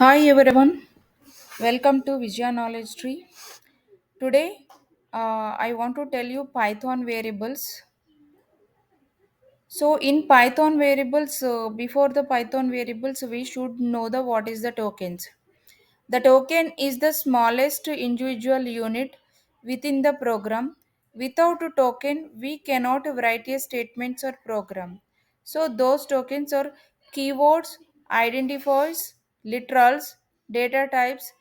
Hi everyone, welcome to Vijaya Knowledge Tree. Today, I want to tell you Python variables. So, in Python variables, before the Python variables, we should know the what is the tokens. The token is the smallest individual unit within the program. Without a token, we cannot write a statements or program. So those tokens are keywords, identifiers, literals, data types,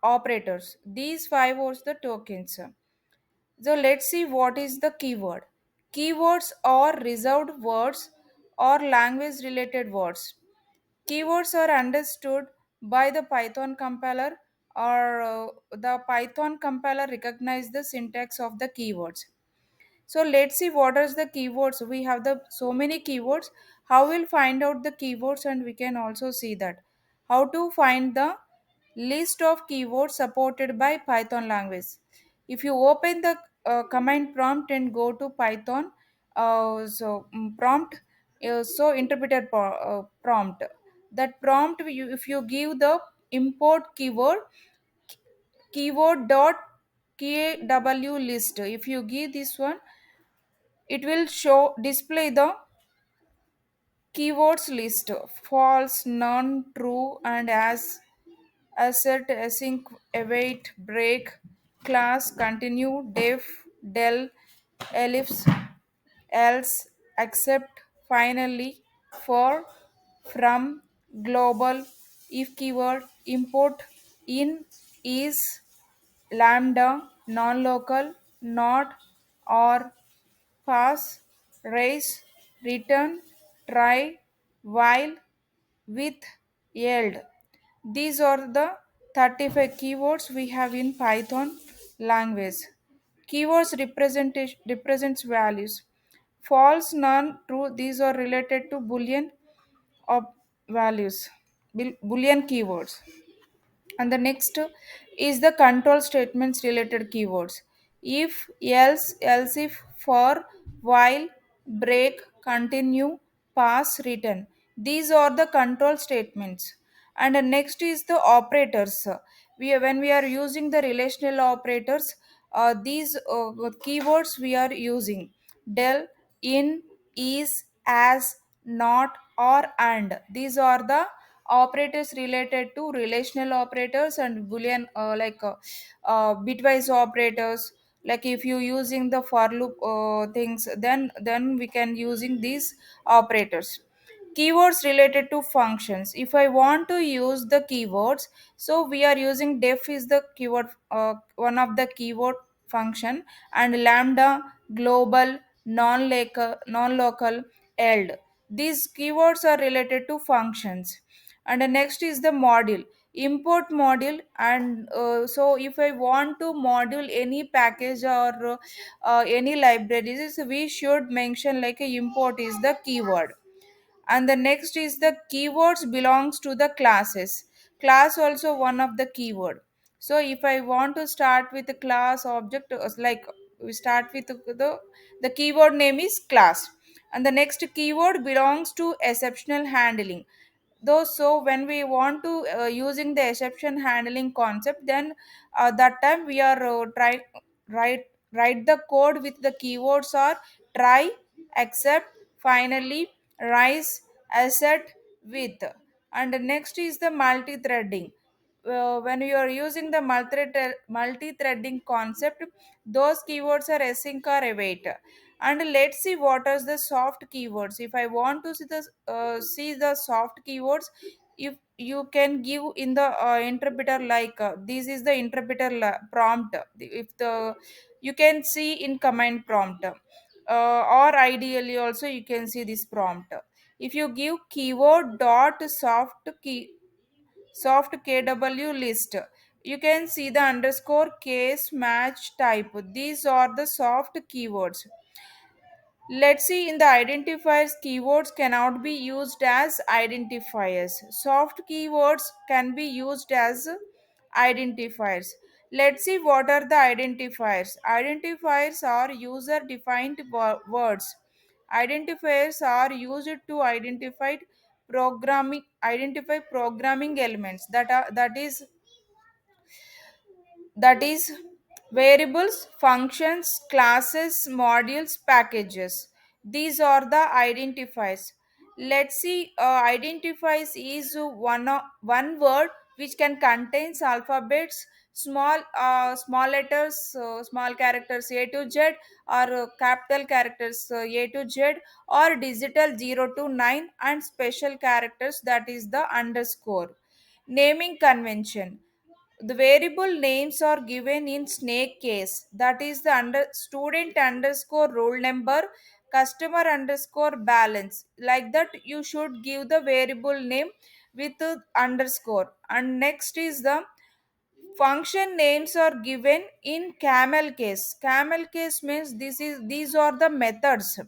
operators. These five are the tokens. So let's see what is the keyword. Keywords are reserved words or language related words. Keywords are understood by the Python compiler or the Python compiler recognize the syntax of the keywords. So let's see what are the keywords. We have the so many keywords. How we'll find out the keywords and we can also see that. How to find the list of keywords supported by Python language. If you open the command prompt and go to Python, prompt, so interpreter prompt. That prompt, if you give the import keyword dot kw list. If you give this one, it will show display the keywords list false, none, true, and as asset, async, await, break, class, continue, def, del, ellipse, else, accept, finally, for, from, global, if keyword, import, in, is, lambda, non-local, not, or, pass, raise, return, try, while, with, yield. These are the 35 keywords we have in Python language. Keywords represents values. False, none, true. These are related to Boolean of values, Boolean keywords. And the next is the control statements related keywords: if, else if, for, while, break, continue, pass, return. These are the control statements. And the next is the operators. When we are using the relational operators, these keywords we are using: del, in, is, as, not, or, and. These are the operators related to relational operators and boolean, bitwise operators. Like if you using the for loop things, then we can using these operators. Keywords related to functions. If I want to use the keywords, so we are using def is the keyword, one of the keyword function, and lambda, global, non-local, eld. These keywords are related to functions. And the next is the module, import module. And so if I want to module any package or any libraries, we should mention like a import is the keyword. And the next is the keywords belongs to the classes. Class also one of the keyword. So if I want to start with the class object, like we start with the keyword name is class. And the next keyword belongs to exceptional handling. Though, so when we want to using the exception handling concept, then that time we are try write write the code with the keywords are try, accept, finally, rise, asset, with. And next is the multi-threading. When you are using the multi-threading concept, those keywords are async or await. And let's see what are the soft keywords. If I want to see the soft keywords, if you can give in the interpreter, like this is the interpreter prompt. If the you can see in command prompt, or ideally also you can see this prompt. If you give keyword dot soft kw list, you can see the underscore case match type. These are the soft keywords. Let's see, in the identifiers, keywords cannot be used as identifiers. Soft keywords can be used as identifiers. Let's see what are the identifiers. Identifiers are user defined words. Identifiers are used to identify programming elements that is variables, functions, classes, modules, packages. These are the identifiers. Let's see, identifiers is one word which can contains alphabets, small letters, small characters A to Z, or capital characters A to Z, or digital 0 to 9, and special characters, that is the underscore. Naming convention: the variable names are given in snake case, that is the student underscore roll number, customer underscore balance. Like that, you should give the variable name with the underscore. And next is the function names are given in camel case. Camel case means these are the methods.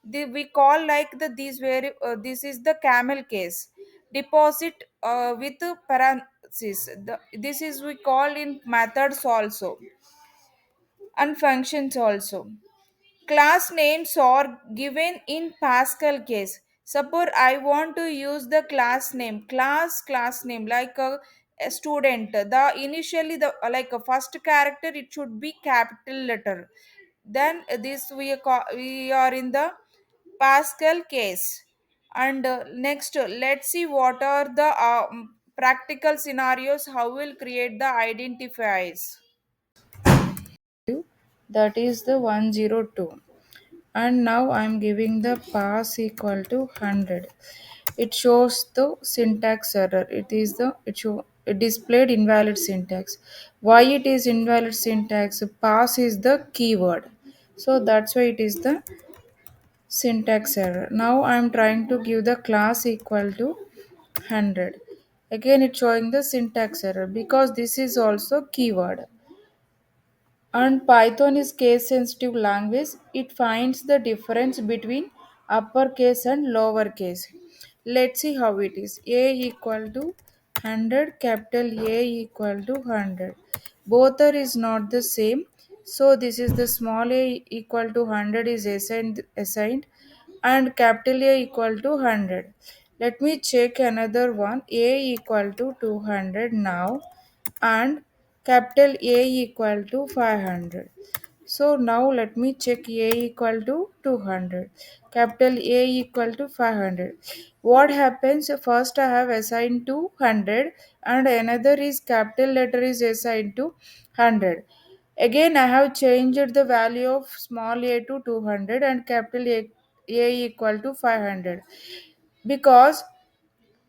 We call like this is the camel case. Deposit with parenthesis. This is we call in methods also, and functions also. Class names are given in Pascal case. Suppose I want to use the class name like a student. The initially the like a first character it should be capital letter. Then this we are in the Pascal case. And next, let's see what are the practical scenarios how we'll create the identifiers. That is the 102. And now I'm giving the pass equal to 100. It shows the syntax error. It displayed invalid syntax. Why it is invalid syntax? Pass is the keyword, so that's why it is the syntax error. Now I'm trying to give the class equal to 100. Again it's showing the syntax error because this is also keyword. And Python is case sensitive language. It finds the difference between uppercase and lowercase. Let's see how it is. A equal to 100, capital A equal to 100. Both are is not the same. So this is the small a equal to 100 is assigned and capital A equal to 100. Let me check another one. A equal to 200 now, and capital A equal to 500. So now let me check A equal to 200, capital A equal to 500. What happens? First I have assigned to 100 and another is capital letter is assigned to 100. Again I have changed the value of small a to 200 and capital A equal to 500, because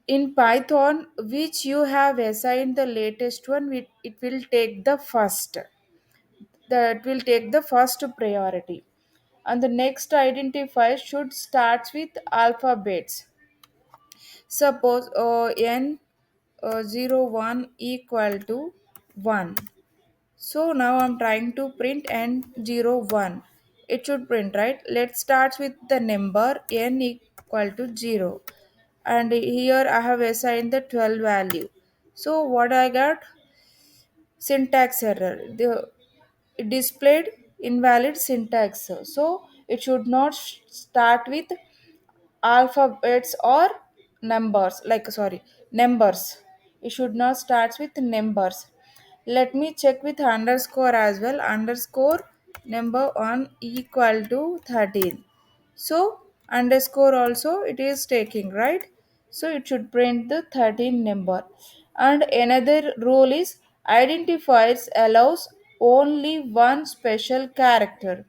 in Python which you have assigned the latest one, it will take the first, that will take the first priority. And the next identifier should start with alphabets. Suppose n 01 equal to 1. So now I'm trying to print n01. It should print, right? Let's start with the number n equal to 0. And here I have assigned the 12 value. So what I got? Syntax error. It displayed invalid syntax. So it should not start with alphabets or numbers, like sorry, numbers. It should not start with numbers. Let me check with underscore as well. Underscore number 1 equal to 13. So underscore also it is taking, right? So it should print the 13 number. And another rule is identifiers allows only one special character.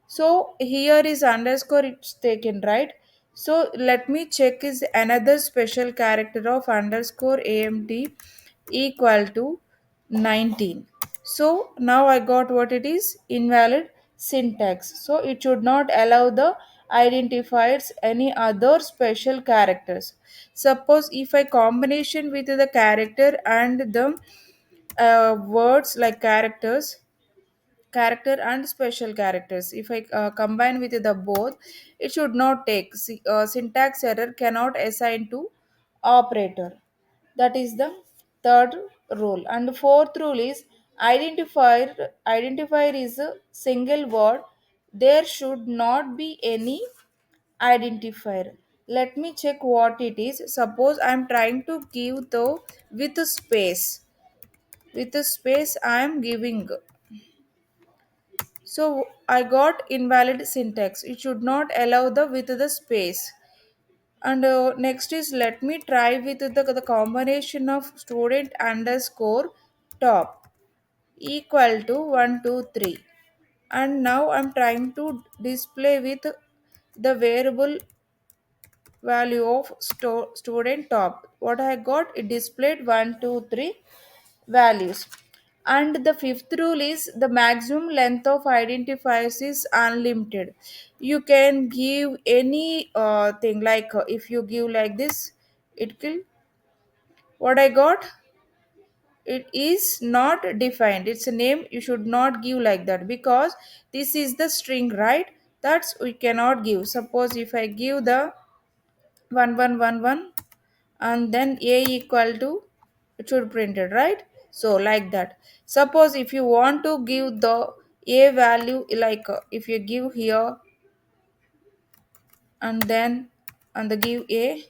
So here is underscore it's taken, right? So let me check is another special character of underscore amt equal to 19. So now I got what it is, invalid syntax. So it should not allow the identifiers any other special characters. Suppose if I combination with the character and the words like character and special characters, if I combine with the both, it should not take syntax error cannot assign to operator. That is the third rule. And the fourth rule is identifier is a single word. There should not be any identifier. Let me check what it is. Suppose I'm trying to give the with a space. With a space I am giving. So I got invalid syntax. It should not allow the with the space. And next is let me try with the combination of student underscore top equal to 123. And now I'm trying to display with the variable value of student top. What I got, it displayed 1 2 3 values. And the fifth rule is the maximum length of identifiers is unlimited. You can give any thing, like if you give like this, it will, what I got, it is not defined. It's a name, you should not give like that because this is the string, right? That's we cannot give. Suppose if I give the 1111 and then a equal to, it should print it, right? So like that. Suppose if you want to give the a value, like if you give here and then and the give a,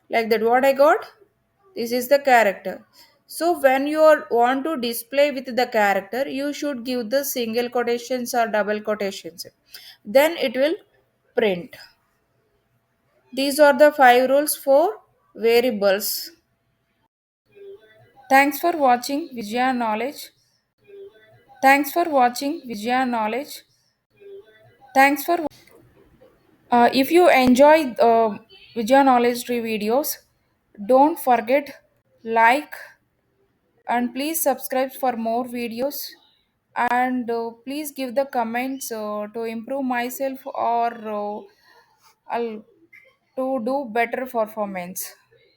like that, what I got, this is the character. So when you want to display with the character, you should give the single quotations or double quotations, then it will print. These are the five rules for variables. Thanks for watching Vijaya Knowledge. Thanks for watching Vijaya Knowledge. Thanks for if you enjoy Vijaya Knowledge Tree videos, don't forget like and please subscribe for more videos, and please give the comments to improve myself or I'll, to do better performance.